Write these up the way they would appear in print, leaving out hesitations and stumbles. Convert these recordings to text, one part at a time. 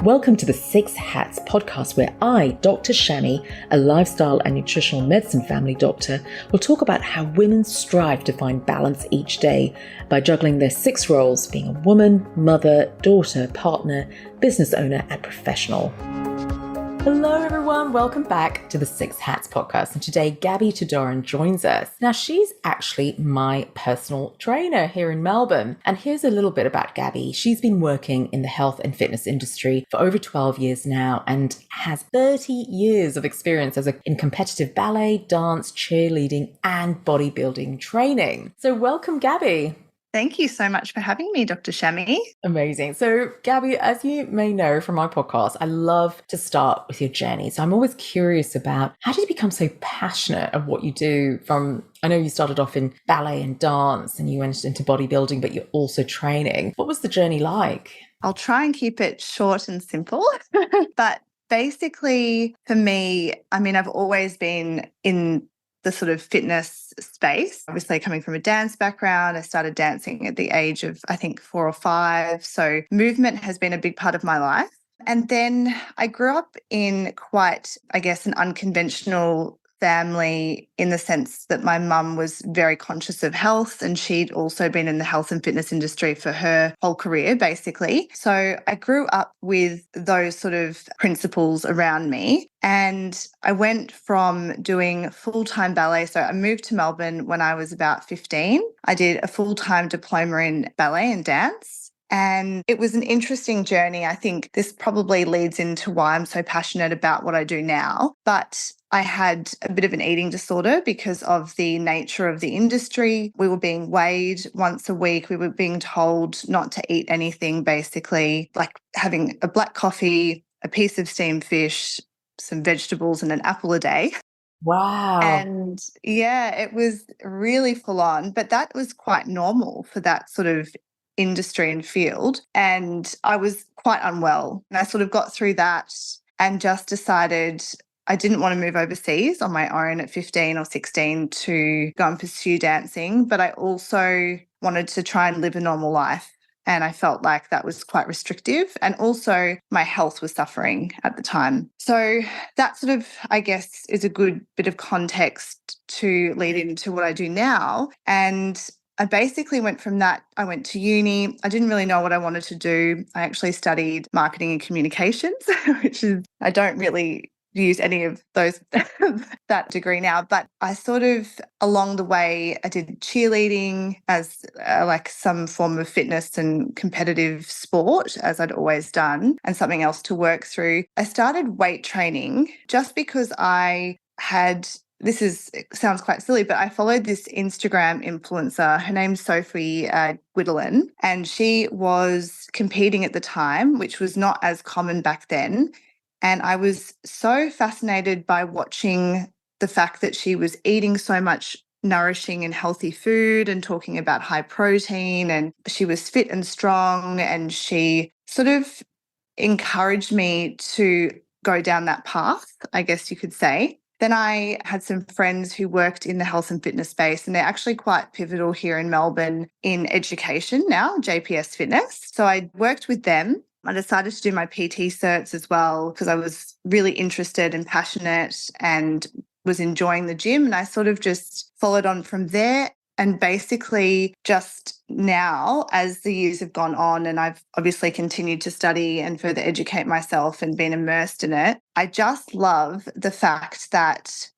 Welcome to the Six Hats podcast, where I, Dr. Shami, a lifestyle and nutritional medicine family doctor, will talk about how women strive to find balance each day by juggling their six roles, being a woman, mother, daughter, partner, business owner, and professional. Hello everyone, welcome back to the Six Hats podcast. And today Gaby Tudorin joins us. Now she's actually my personal trainer here in Melbourne. And here's a little bit about Gaby. She's been working in the health and fitness industry for over 12 years now and has 30 years of experience in competitive ballet, dance, cheerleading, and bodybuilding training. So welcome, Gaby. Thank you so much for having me, Dr. Shami. Amazing. So, Gaby, as you may know from my podcast, I love to start with your journey. So I'm always curious about how did you become so passionate of what you do I know you started off in ballet and dance and you went into bodybuilding, but you're also training. What was the journey like? I'll try and keep it short and simple, but basically for me, I've always been in the sort of fitness space. Obviously coming from a dance background, I started dancing at the age of, I think, 4 or 5. So movement has been a big part of my life. And then I grew up in quite, an unconventional family in the sense that my mum was very conscious of health and she'd also been in the health and fitness industry for her whole career, basically. So I grew up with those sort of principles around me. And I went from doing full-time ballet. So I moved to Melbourne when I was about 15. I did a full-time diploma in ballet and dance. And it was an interesting journey. I think this probably leads into why I'm so passionate about what I do now. But I had a bit of an eating disorder because of the nature of the industry. We were being weighed once a week. We were being told not to eat anything, basically, like having a black coffee, a piece of steamed fish, some vegetables and an apple a day. Wow. And yeah, it was really full on, but that was quite normal for that sort of industry and field. And I was quite unwell. And I sort of got through that and just decided I didn't want to move overseas on my own at 15 or 16 to go and pursue dancing, but I also wanted to try and live a normal life. And I felt like that was quite restrictive. And also my health was suffering at the time. So that sort of, is a good bit of context to lead into what I do now. And I basically went from that. I went to uni. I didn't really know what I wanted to do. I actually studied marketing and communications, which is, I don't really use any of those, that degree now. But I sort of, along the way, I did cheerleading as like some form of fitness and competitive sport, as I'd always done, and something else to work through. I started weight training just because it sounds quite silly, but I followed this Instagram influencer. Her name's Sophie Guidolin, and she was competing at the time, which was not as common back then. And I was so fascinated by watching the fact that she was eating so much nourishing and healthy food and talking about high protein, and she was fit and strong, and she sort of encouraged me to go down that path, I guess you could say. Then I had some friends who worked in the health and fitness space, and they're actually quite pivotal here in Melbourne in education now, JPS Fitness. So I worked with them. I decided to do my PT certs as well because I was really interested and passionate and was enjoying the gym. And I sort of just followed on from there. And basically just now, as the years have gone on and I've obviously continued to study and further educate myself and been immersed in it, I just love the fact that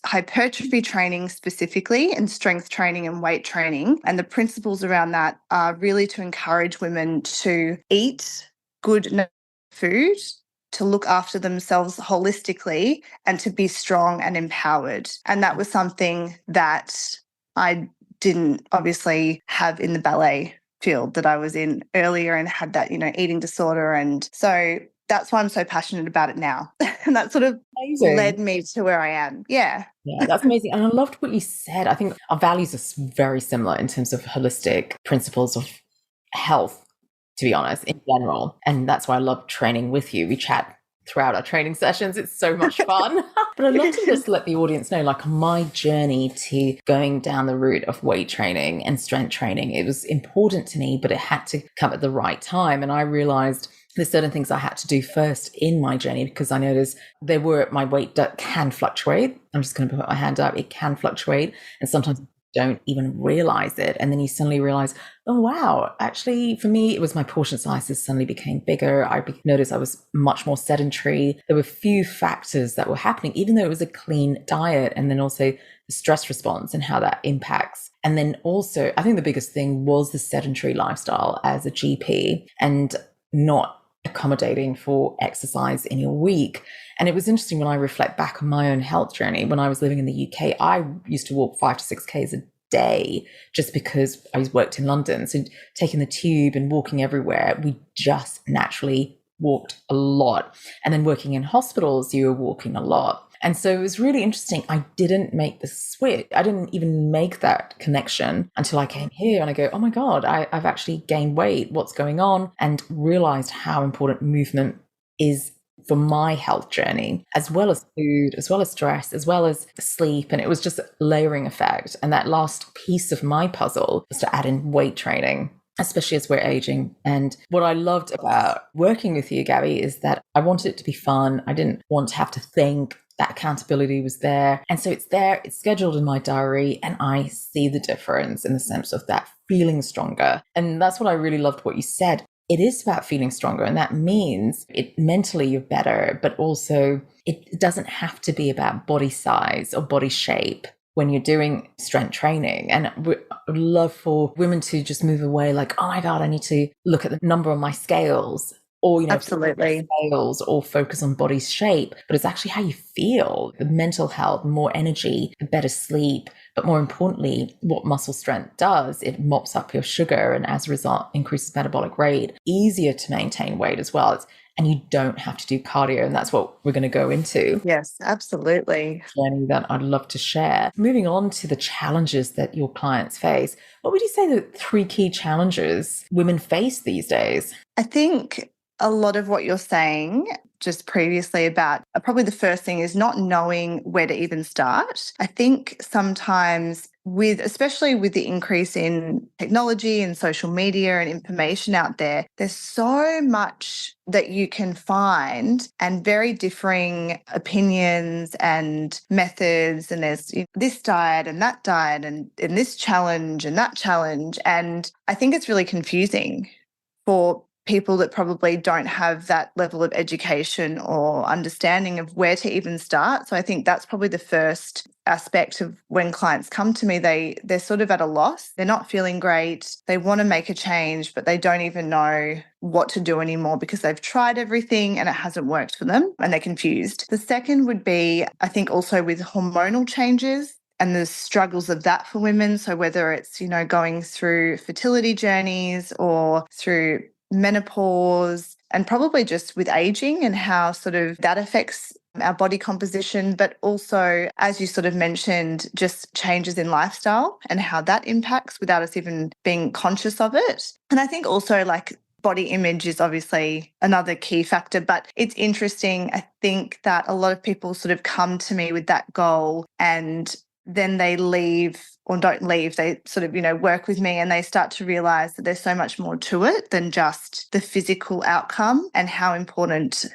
hypertrophy training specifically and strength training and weight training and the principles around that are really to encourage women to eat good food, to look after themselves holistically and to be strong and empowered. And that was something that I didn't obviously have in the ballet field that I was in earlier and had that, eating disorder. And so that's why I'm so passionate about it now. And that sort of led me to where I am. Yeah. Yeah, that's amazing. And I loved what you said. I think our values are very similar in terms of holistic principles of health, to be honest, in general. And that's why I love training with you. We chat throughout our training sessions. It's so much fun. But I'd love to just let the audience know, like, my journey to going down the route of weight training and strength training, it was important to me, but it had to come at the right time. And I realized there's certain things I had to do first in my journey, because I noticed my weight can fluctuate. I'm just going to put my hand up. It can fluctuate. And sometimes don't even realize it. And then you suddenly realize, oh, wow, actually, for me, it was my portion sizes suddenly became bigger. I noticed I was much more sedentary. There were few factors that were happening, even though it was a clean diet. And then also the stress response and how that impacts. And then also, I think the biggest thing was the sedentary lifestyle as a GP and not accommodating for exercise in your week. And it was interesting when I reflect back on my own health journey. When I was living in the UK, I used to walk 5 to 6 Ks a day just because I worked in London. So taking the tube and walking everywhere, we just naturally walked a lot. And then working in hospitals, you were walking a lot. And so it was really interesting. I didn't make the switch. I didn't even make that connection until I came here and I go, oh my God, I've actually gained weight. What's going on? And realized how important movement is for my health journey, as well as food, as well as stress, as well as sleep. And it was just a layering effect. And that last piece of my puzzle was to add in weight training, especially as we're aging. And what I loved about working with you, Gaby, is that I wanted it to be fun. I didn't want to have to think. That accountability was there. And so it's there, it's scheduled in my diary, and I see the difference in the sense of that feeling stronger. And that's what I really loved what you said. It is about feeling stronger. And that means mentally you're better, but also it doesn't have to be about body size or body shape when you're doing strength training. And I would love for women to just move away like, oh my God, I need to look at the number on my scales. Or, absolutely, scales, or focus on body shape, but it's actually how you feel, the mental health, more energy, better sleep. But more importantly, what muscle strength does, it mops up your sugar and as a result increases metabolic rate, easier to maintain weight as well. And you don't have to do cardio. And that's what we're going to go into. Yes, absolutely. Journey that I'd love to share. Moving on to the challenges that your clients face, what would you say the 3 key challenges women face these days? I think a lot of what you're saying just previously about probably the first thing is not knowing where to even start. I think sometimes especially with the increase in technology and social media and information out there, there's so much that you can find and very differing opinions and methods. And there's this diet and that diet and this challenge and that challenge. And I think it's really confusing for people that probably don't have that level of education or understanding of where to even start. So I think that's probably the first aspect of when clients come to me, they're sort of at a loss. They're not feeling great. They want to make a change, but they don't even know what to do anymore because they've tried everything and it hasn't worked for them and they're confused. The second would be, I think, also with hormonal changes and the struggles of that for women. So whether it's, going through fertility journeys or through menopause, and probably just with aging and how sort of that affects our body composition, but also, as you sort of mentioned, just changes in lifestyle and how that impacts without us even being conscious of it. And I think also like body image is obviously another key factor, but it's interesting. I think that a lot of people sort of come to me with that goal and then they leave or don't leave. They sort of, work with me and they start to realize that there's so much more to it than just the physical outcome and how important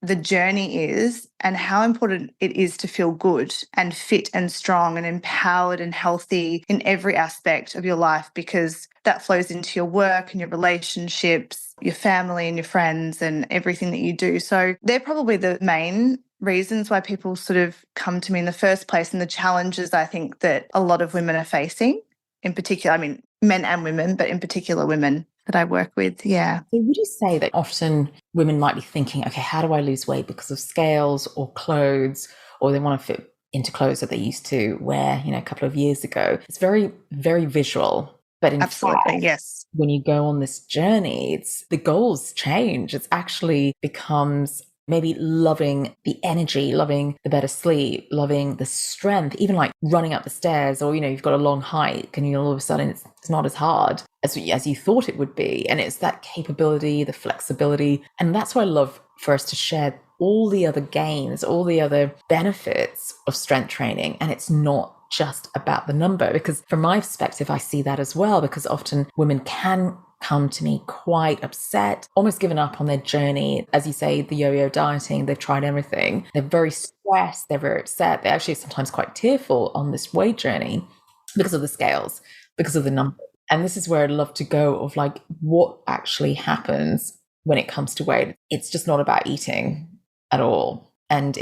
the journey is and how important it is to feel good and fit and strong and empowered and healthy in every aspect of your life, because that flows into your work and your relationships, your family and your friends and everything that you do. So they're probably the main reasons why people sort of come to me in the first place, and the challenges I think that a lot of women are facing in particular. I mean, men and women, but in particular women that I work with. Yeah. So would you say that often women might be thinking, okay, how do I lose weight because of scales or clothes, or they want to fit into clothes that they used to wear, a couple of years ago? It's very, very visual. But in absolutely, fact, yes, when you go on this journey, the goals change. It's actually becomes maybe loving the energy, loving the better sleep, loving the strength, even like running up the stairs, or, you've got a long hike and all of a sudden it's not as hard as you thought it would be. And it's that capability, the flexibility. And that's why I love for us to share all the other gains, all the other benefits of strength training. And it's not just about the number, because from my perspective, I see that as well, because often women can come to me quite upset, almost given up on their journey. As you say, the yo-yo dieting, they've tried everything. They're very stressed. They're very upset. They're actually sometimes quite tearful on this weight journey because of the scales, because of the number. And this is where I'd love to go of like what actually happens when it comes to weight. It's just not about eating at all. And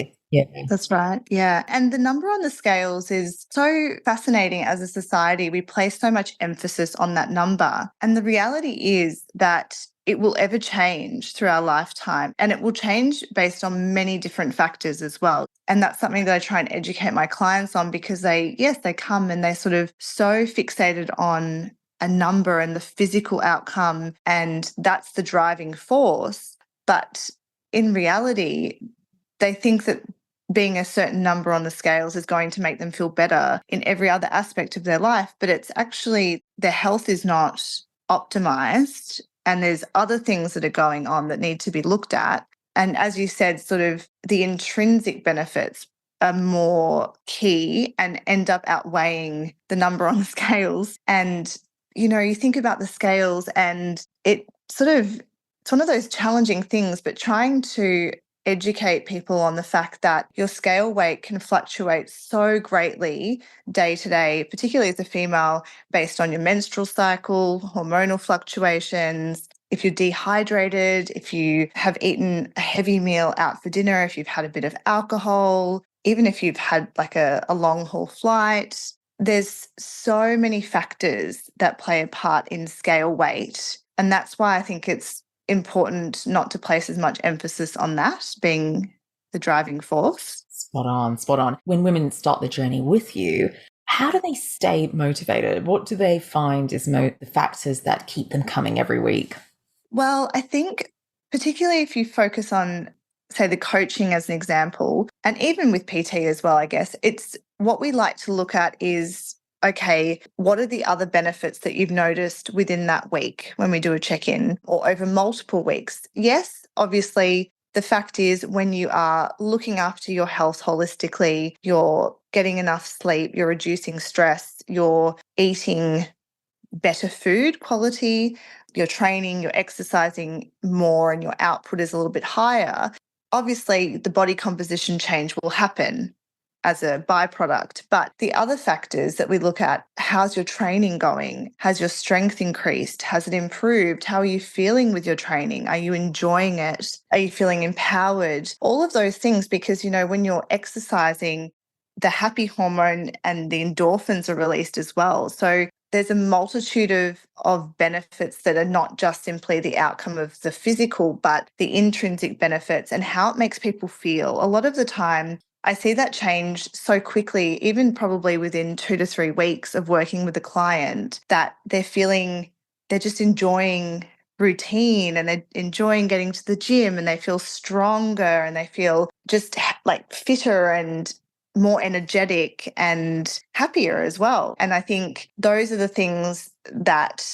That's right. Yeah. And the number on the scales is so fascinating. As a society, we place so much emphasis on that number. And the reality is that it will ever change through our lifetime, and it will change based on many different factors as well. And that's something that I try and educate my clients on, because they come and they're sort of so fixated on a number and the physical outcome, and that's the driving force. But in reality, they think that being a certain number on the scales is going to make them feel better in every other aspect of their life. But it's actually their health is not optimized, and there's other things that are going on that need to be looked at. And as you said, sort of the intrinsic benefits are more key and end up outweighing the number on the scales. And, you know, you think about the scales and it's one of those challenging things, but trying to educate people on the fact that your scale weight can fluctuate so greatly day to day, particularly as a female, based on your menstrual cycle, hormonal fluctuations, if you're dehydrated, if you have eaten a heavy meal out for dinner, if you've had a bit of alcohol, even if you've had like a long haul flight. There's so many factors that play a part in scale weight. And that's why I think it's important not to place as much emphasis on that being the driving force. Spot on, spot on. When women start the journey with you, how do they stay motivated? What do they find is the factors that keep them coming every week? Well, I think particularly if you focus on, say, the coaching as an example, and even with PT as well, I guess, it's what we like to look at is, okay, what are the other benefits that you've noticed within that week when we do a check-in or over multiple weeks? Yes, obviously, the fact is when you are looking after your health holistically, you're getting enough sleep, you're reducing stress, you're eating better food quality, you're training, you're exercising more, and your output is a little bit higher. Obviously, the body composition change will happen as a byproduct. But the other factors that we look at, how's your training going? Has your strength increased? Has it improved? How are you feeling with your training? Are you enjoying it? Are you feeling empowered? All of those things, because, you know, when you're exercising, the happy hormone and the endorphins are released as well. So there's a multitude of benefits that are not just simply the outcome of the physical, but the intrinsic benefits and how it makes people feel. A lot of the time, I see that change so quickly, even probably within 2 to 3 weeks of working with a client, that they're just enjoying routine and they're enjoying getting to the gym and they feel stronger and they feel just like fitter and more energetic and happier as well. And I think those are the things that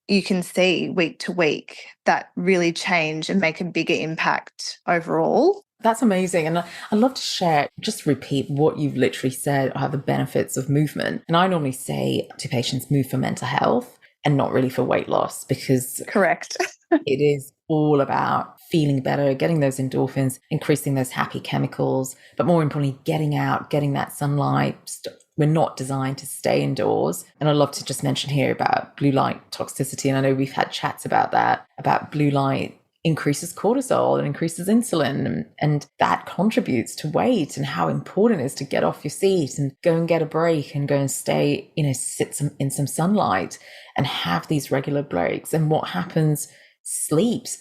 you can see week to week that really change and make a bigger impact overall. That's amazing. And I'd love to share, just repeat what you've literally said are the benefits of movement. And I normally say to patients, move for mental health and not really for weight loss, because correct. It is all about feeling better, getting those endorphins, increasing those happy chemicals, but more importantly, getting out, getting that sunlight. We're not designed to stay indoors. And I'd love to just mention here about blue light toxicity. And I know we've had chats about that, about blue light increases cortisol and increases insulin, and that contributes to weight, and how important it is to get off your seat and go and get a break and go and stay, sit in some sunlight and have these regular breaks. And what happens,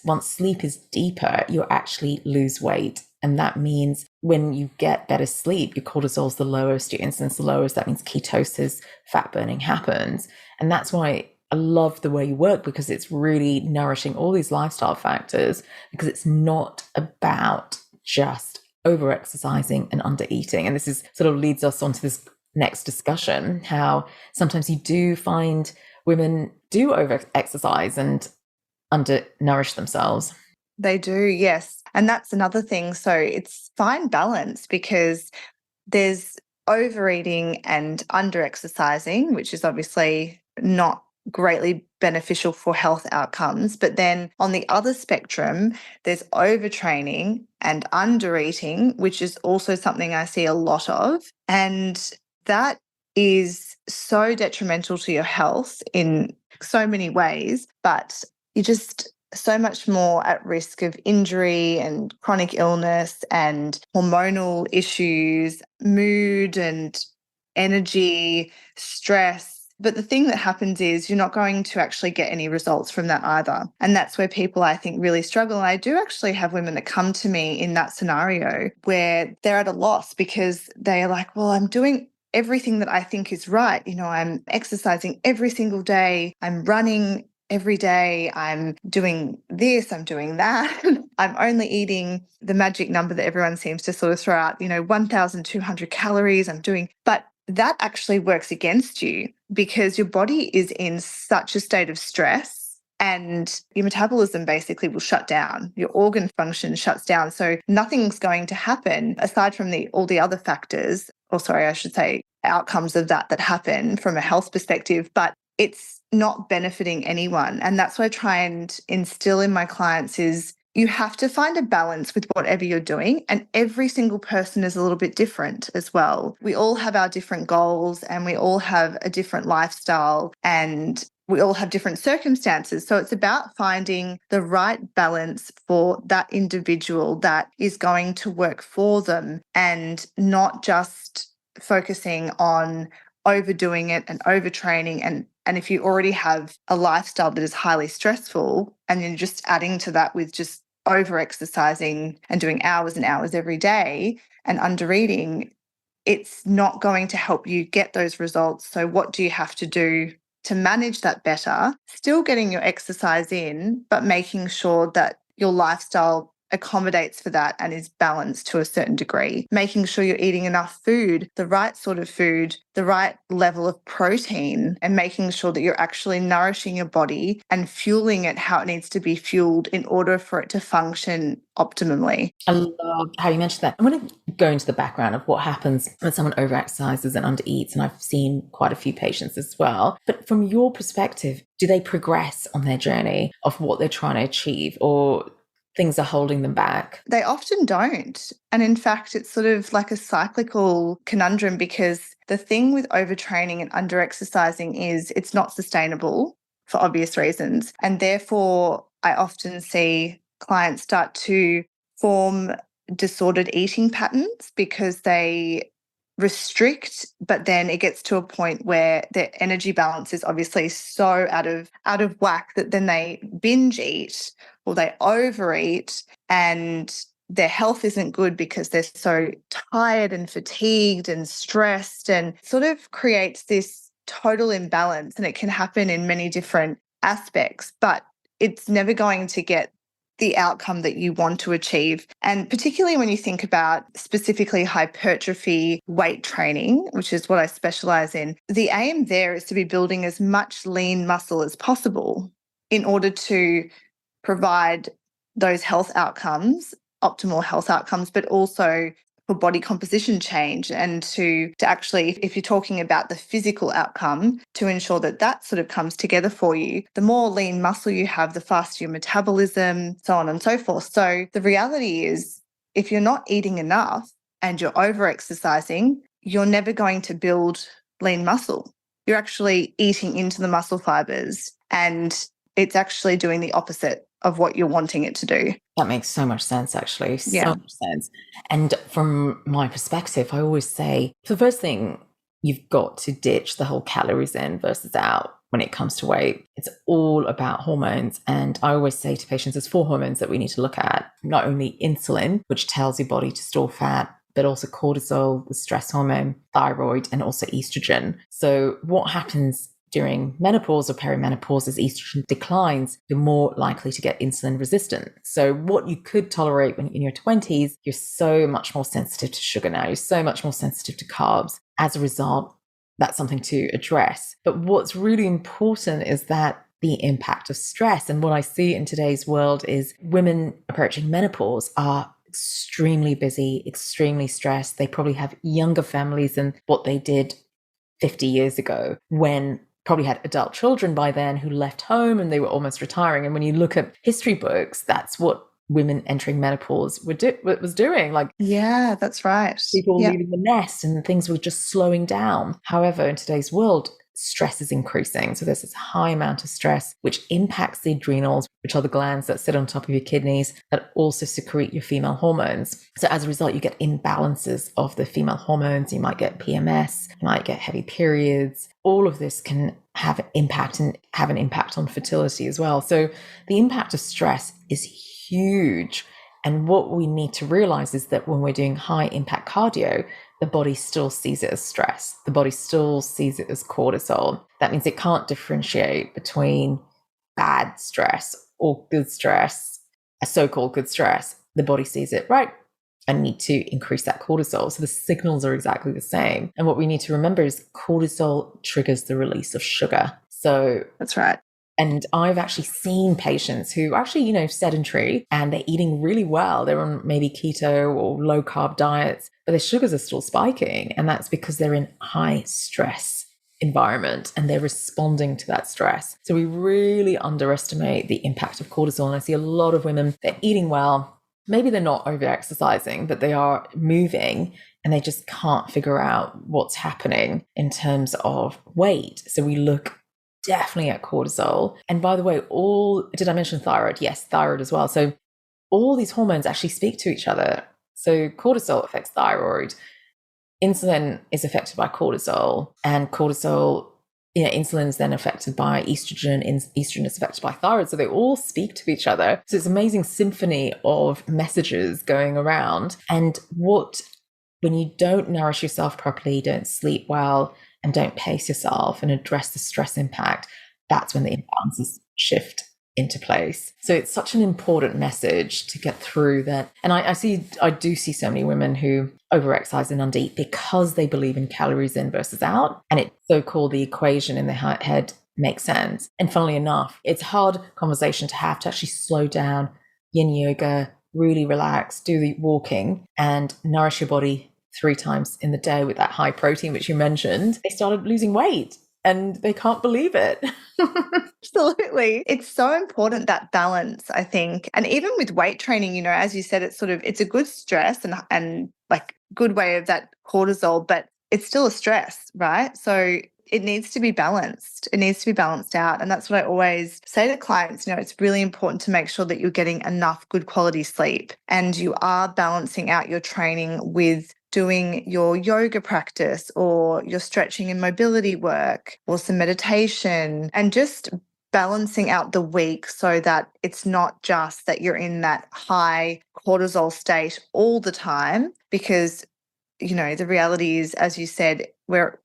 once sleep is deeper, you actually lose weight. And that means when you get better sleep, your cortisol's the lowest, your insulin's the lowest. That means ketosis, fat burning happens. And that's why I love the way you work, because it's really nourishing all these lifestyle factors, because it's not about just over exercising and under eating. And this is sort of leads us on to this next discussion, how sometimes you do find women do over exercise and undernourish themselves. They do, yes. And that's another thing. So it's fine balance because there's overeating and under exercising, which is obviously not greatly beneficial for health outcomes. But then on the other spectrum, there's overtraining and under eating, which is also something I see a lot of. And that is so detrimental to your health in so many ways, but you just so much more at risk of injury and chronic illness and hormonal issues, mood and energy, stress. But the thing that happens is you're not going to actually get any results from that either. And that's where people, I think, really struggle. And I do actually have women that come to me in that scenario where they're at a loss because they're like, well, I'm doing everything that I think is right. You know, I'm exercising every single day. I'm running every day, I'm doing this, I'm doing that. I'm only eating the magic number that everyone seems to sort of throw out, 1,200 calories but that actually works against you because your body is in such a state of stress and your metabolism basically will shut down. Your organ function shuts down. So nothing's going to happen aside from all the other factors, or sorry, I should say outcomes of that happen from a health perspective, but it's not benefiting anyone. And that's what I try and instill in my clients is you have to find a balance with whatever you're doing. And every single person is a little bit different as well. We all have our different goals and we all have a different lifestyle and we all have different circumstances. So it's about finding the right balance for that individual that is going to work for them and not just focusing on overdoing it and overtraining. And if you already have a lifestyle that is highly stressful and you're just adding to that with just over exercising and doing hours and hours every day and under eating, it's not going to help you get those results. So what do you have to do to manage that better? Still getting your exercise in, but making sure that your lifestyle accommodates for that and is balanced to a certain degree, making sure you're eating enough food, the right sort of food, the right level of protein, and making sure that you're actually nourishing your body and fueling it how it needs to be fueled in order for it to function optimally. I love how you mentioned that. I'm going to go into the background of what happens when someone overexercises and undereats, and I've seen quite a few patients as well. But from your perspective, do they progress on their journey of what they're trying to achieve, or things are holding them back? They often don't. And in fact, it's sort of like a cyclical conundrum because the thing with overtraining and underexercising is it's not sustainable for obvious reasons. And therefore, I often see clients start to form disordered eating patterns because they restrict, but then it gets to a point where their energy balance is obviously so out of whack that then they binge eat or they overeat and their health isn't good because they're so tired and fatigued and stressed, and sort of creates this total imbalance. And it can happen in many different aspects, but it's never going to get the outcome that you want to achieve. And particularly when you think about specifically hypertrophy weight training, which is what I specialize in, the aim there is to be building as much lean muscle as possible in order to provide those health outcomes, optimal health outcomes, but also for body composition change and to actually, if you're talking about the physical outcome, to ensure that that sort of comes together for you. The more lean muscle you have, the faster your metabolism, so on and so forth. So the reality is, if you're not eating enough and you're over-exercising, you're never going to build lean muscle. You're actually eating into the muscle fibers and it's actually doing the opposite of what you're wanting it to do. That makes so much sense, actually. Yeah. So much sense. And from my perspective, I always say the first thing, you've got to ditch the whole calories in versus out when it comes to weight. It's all about hormones. And I always say to patients, there's 4 hormones that we need to look at. Not only insulin, which tells your body to store fat, but also cortisol, the stress hormone, thyroid, and also estrogen. So what happens during menopause or perimenopause, as estrogen declines, you're more likely to get insulin resistant. So what you could tolerate when in your 20s, you're so much more sensitive to sugar now. You're so much more sensitive to carbs. As a result, that's something to address. But what's really important is that the impact of stress. And what I see in today's world is women approaching menopause are extremely busy, extremely stressed. They probably have younger families than what they did 50 years ago, when probably had adult children by then who left home and they were almost retiring. And when you look at history books, that's what women entering menopause was doing. Like, yeah, that's right. People leaving the nest and things were just slowing down. However, in today's world, stress is increasing. So there's this high amount of stress, which impacts the adrenals, which are the glands that sit on top of your kidneys that also secrete your female hormones. So as a result, you get imbalances of the female hormones. You might get PMS, you might get heavy periods. All of this can have an impact and have an impact on fertility as well. So the impact of stress is huge. And what we need to realize is that when we're doing high impact cardio, the body still sees it as stress. The body still sees it as cortisol. That means it can't differentiate between bad stress or good stress, a so-called good stress. The body sees it, right, I need to increase that cortisol. So the signals are exactly the same. And what we need to remember is cortisol triggers the release of sugar. So that's right. And I've actually seen patients who are actually, sedentary and they're eating really well. They're on maybe keto or low carb diets, but their sugars are still spiking. And that's because they're in high stress environment and they're responding to that stress. So we really underestimate the impact of cortisol. And I see a lot of women, they're eating well. Maybe they're not over exercising, but they are moving and they just can't figure out what's happening in terms of weight. So we look definitely at cortisol. And by the way, did I mention thyroid? Yes, thyroid as well. So all these hormones actually speak to each other. So cortisol affects thyroid. Insulin is affected by cortisol, and cortisol, insulin is then affected by estrogen. Estrogen is affected by thyroid. So they all speak to each other. So it's an amazing symphony of messages going around. And when you don't nourish yourself properly, don't sleep well, and don't pace yourself and address the stress impact, that's when the imbalances shift into place. So it's such an important message to get through that. And I do see so many women who overexercise and undereat because they believe in calories in versus out. And it's so-called the equation in their head makes sense. And funnily enough, it's a hard conversation to have to actually slow down, yin yoga, really relax, do the walking and nourish your body 3 times in the day with that high protein, which you mentioned. They started losing weight and they can't believe it. Absolutely. It's so important, that balance, I think. And even with weight training, as you said, it's a good stress and like good way of that cortisol, but it's still a stress, right? So it needs to be balanced. It needs to be balanced out. And that's what I always say to clients, it's really important to make sure that you're getting enough good quality sleep and you are balancing out your training with doing your yoga practice or your stretching and mobility work or some meditation, and just balancing out the week so that it's not just that you're in that high cortisol state all the time, because the reality is, as you said, we're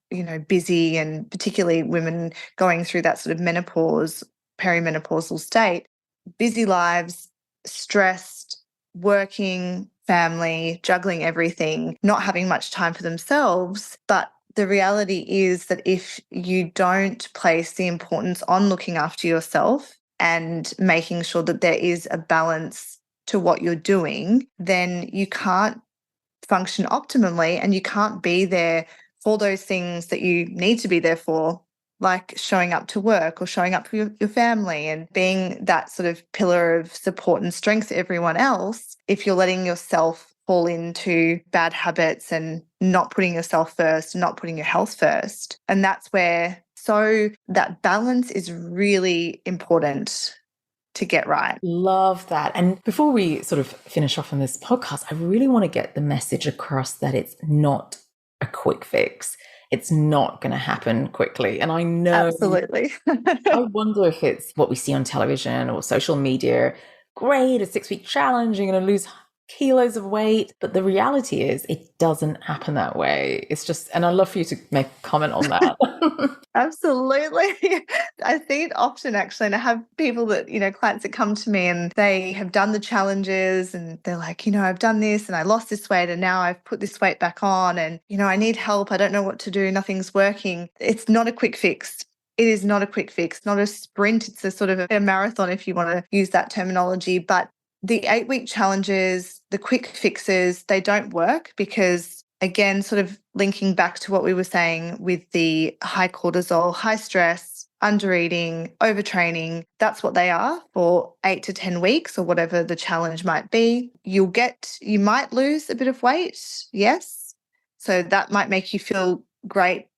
busy, and particularly women going through that sort of menopause, perimenopausal state, busy lives, stressed, working, family, juggling everything, not having much time for themselves. But the reality is that if you don't place the importance on looking after yourself and making sure that there is a balance to what you're doing, then you can't function optimally and you can't be there for those things that you need to be there for, like showing up to work or showing up for your family and being that sort of pillar of support and strength to everyone else. If you're letting yourself fall into bad habits and not putting yourself first, not putting your health first. And that's where, so that balance is really important to get right. Love that. And before we sort of finish off on this podcast, I really want to get the message across that it's not a quick fix. It's not going to happen quickly. And I know, absolutely. I wonder if it's what we see on television or social media. Great, a 6-week challenge, you're going to lose kilos of weight. But the reality is it doesn't happen that way. It's just, and I'd love for you to make a comment on that. Absolutely. I see it often, actually. And I have people that, clients that come to me and they have done the challenges and they're like, I've done this and I lost this weight and now I've put this weight back on and, I need help. I don't know what to do. Nothing's working. It's not a quick fix. it is not a quick fix, not a sprint. It's a sort of a marathon, if you want to use that terminology. But the 8-week challenges, the quick fixes, they don't work because, again, sort of linking back to what we were saying with the high cortisol, high stress, undereating, overtraining, that's what they are for 8 to 10 weeks or whatever the challenge might be. You might lose a bit of weight, yes. So that might make you feel great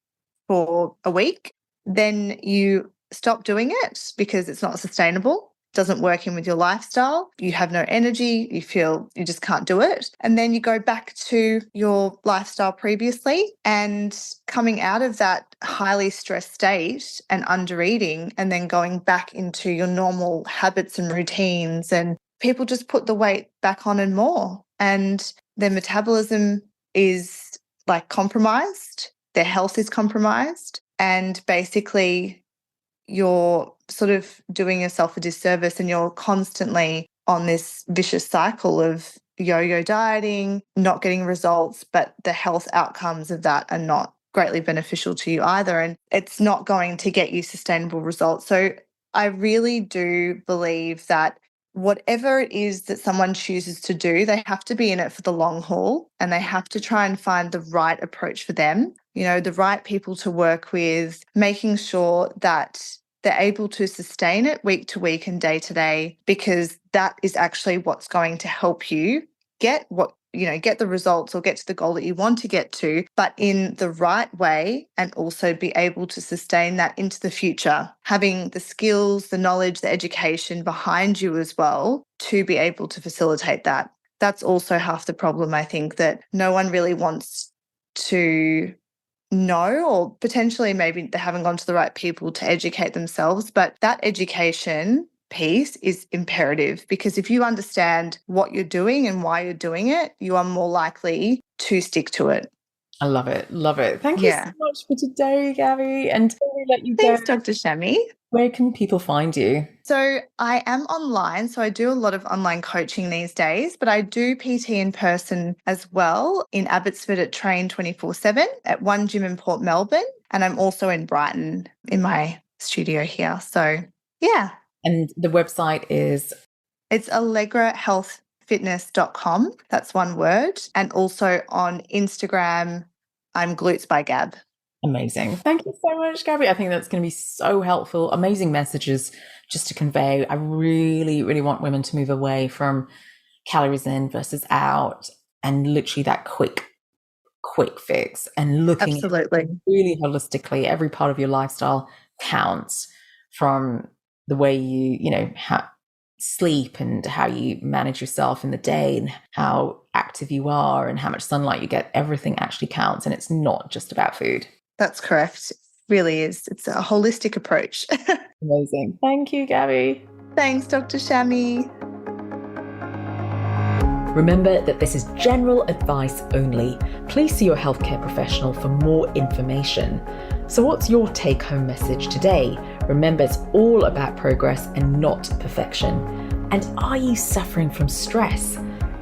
for a week. Then you stop doing it because it's not sustainable, doesn't work in with your lifestyle. You have no energy, you feel you just can't do it. And then you go back to your lifestyle previously, and coming out of that highly stressed state and undereating and then going back into your normal habits and routines, and people just put the weight back on and more. And their metabolism is like compromised, their health is compromised, and basically you're sort of doing yourself a disservice and you're constantly on this vicious cycle of yo-yo dieting, not getting results, but the health outcomes of that are not greatly beneficial to you either. And it's not going to get you sustainable results. So I really do believe that whatever it is that someone chooses to do, they have to be in it for the long haul, and they have to try and find the right approach for them, the right people to work with, making sure that they're able to sustain it week to week and day to day, because that is actually what's going to help you get the results or get to the goal that you want to get to, but in the right way, and also be able to sustain that into the future, having the skills, the knowledge, the education behind you as well to be able to facilitate that. That's also half the problem, I think, that no one really wants to know, or potentially maybe they haven't gone to the right people to educate themselves. But that education piece is imperative, because if you understand what you're doing and why you're doing it, you are more likely to stick to it. I love it. Love it. Thank you so much for today, Gaby. And before we let you Thanks, go, Dr. Shami. Where can people find you? So I am online. So I do a lot of online coaching these days, but I do PT in person as well in Abbotsford at Train 24/7 at one gym in Port Melbourne. And I'm also in Brighton in my studio here. So yeah. And the website is? It's allegrahealthfitness.com. That's one word. And also on Instagram, I'm Glutes by Gab. Amazing. Thank you so much, Gaby. I think that's going to be so helpful. Amazing messages just to convey. I really, really want women to move away from calories in versus out, and literally that quick fix, and looking absolutely really holistically. Every part of your lifestyle counts, from the way you sleep and how you manage yourself in the day and how active you are and how much sunlight you get. Everything actually counts, and it's not just about food. That's correct. It really is. It's a holistic approach. Amazing. Thank you, Gaby. Thanks, Dr. Shami. Remember that this is general advice only. Please see your healthcare professional for more information. So what's your take-home message today? Remember, it's all about progress and not perfection. And are you suffering from stress?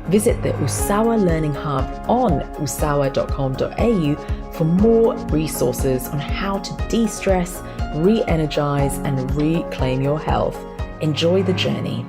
Visit the Usawa Learning Hub on usawa.com.au for more resources on how to de-stress, re-energize, and reclaim your health. Enjoy the journey.